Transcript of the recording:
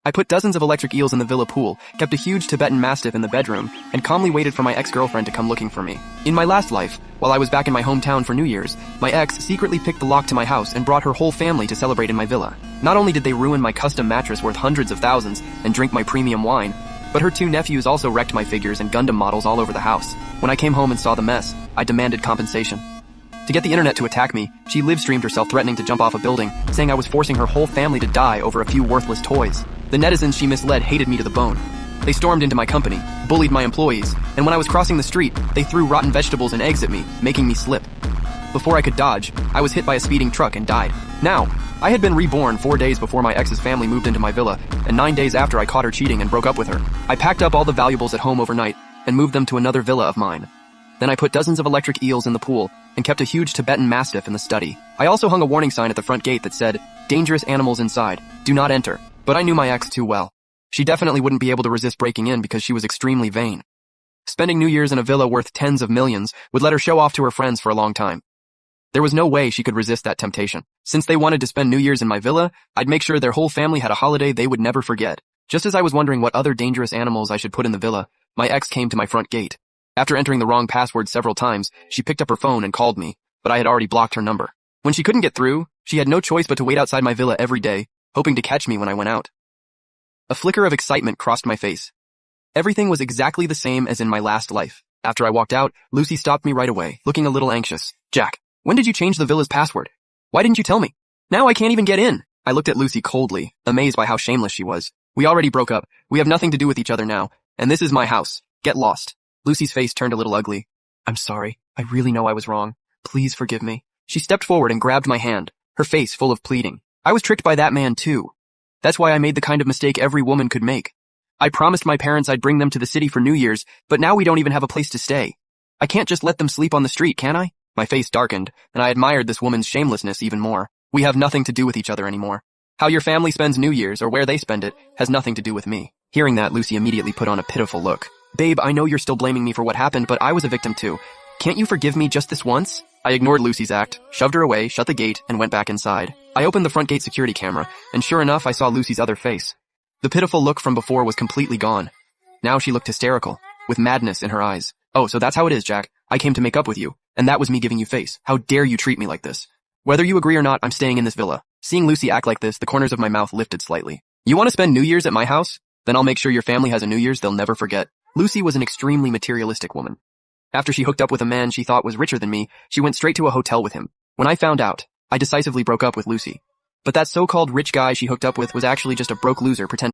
I put dozens of electric eels in the villa pool, kept a huge Tibetan mastiff in the bedroom, and calmly waited for my ex-girlfriend to come looking for me. In my last life, while I was back in my hometown for New Year's, my ex secretly picked the lock to my house and brought her whole family to celebrate in my villa. Not only did they ruin my custom mattress worth hundreds of thousands and drink my premium wine, but her two nephews also wrecked my figures and Gundam models all over the house. When I came home and saw the mess, I demanded compensation. To get the internet to attack me, she live-streamed herself threatening to jump off a building, saying I was forcing her whole family to die over a few worthless toys. The netizens she misled hated me to the bone. They stormed into my company, bullied my employees, and when I was crossing the street, they threw rotten vegetables and eggs at me, making me slip. Before I could dodge, I was hit by a speeding truck and died. Now, I had been reborn 4 days before my ex's family moved into my villa, and 9 days after I caught her cheating and broke up with her. I packed up all the valuables at home overnight and moved them to another villa of mine. Then I put dozens of electric eels in the pool and kept a huge Tibetan mastiff in the study. I also hung a warning sign at the front gate that said, "Dangerous animals inside, do not enter." But I knew my ex too well. She definitely wouldn't be able to resist breaking in because she was extremely vain. Spending New Year's in a villa worth tens of millions would let her show off to her friends for a long time. There was no way she could resist that temptation. Since they wanted to spend New Year's in my villa, I'd make sure their whole family had a holiday they would never forget. Just as I was wondering what other dangerous animals I should put in the villa, my ex came to my front gate. After entering the wrong password several times, she picked up her phone and called me, but I had already blocked her number. When she couldn't get through, she had no choice but to wait outside my villa every day, hoping to catch me when I went out. A flicker of excitement crossed my face. Everything was exactly the same as in my last life. After I walked out, Lucy stopped me right away, looking a little anxious. "Jack, when did you change the villa's password? Why didn't you tell me? Now I can't even get in." I looked at Lucy coldly, amazed by how shameless she was. "We already broke up. We have nothing to do with each other now, and this is my house. Get lost." Lucy's face turned a little ugly. "I'm sorry. I really know I was wrong. Please forgive me." She stepped forward and grabbed my hand, her face full of pleading. I was tricked by that man too. That's why I made the kind of mistake every woman could make. I promised my parents I'd bring them to the city for New Year's, but now we don't even have a place to stay. I can't just let them sleep on the street, can I? My face darkened, and I admired this woman's shamelessness even more. We have nothing to do with each other anymore. How your family spends New Year's or where they spend it has nothing to do with me. Hearing that, Lucy immediately put on a pitiful look. "Babe, I know you're still blaming me for what happened, but I was a victim too. Can't you forgive me just this once?" I ignored Lucy's act, shoved her away, shut the gate, and went back inside. I opened the front gate security camera, and sure enough, I saw Lucy's other face. The pitiful look from before was completely gone. Now she looked hysterical, with madness in her eyes. "Oh, so that's how it is, Jack. I came to make up with you, and that was me giving you face. How dare you treat me like this? Whether you agree or not, I'm staying in this villa." Seeing Lucy act like this, the corners of my mouth lifted slightly. "You want to spend New Year's at my house? Then I'll make sure your family has a New Year's they'll never forget." Lucy was an extremely materialistic woman. After she hooked up with a man she thought was richer than me, she went straight to a hotel with him. When I found out, I decisively broke up with Lucy. But that so-called rich guy she hooked up with was actually just a broke loser pretending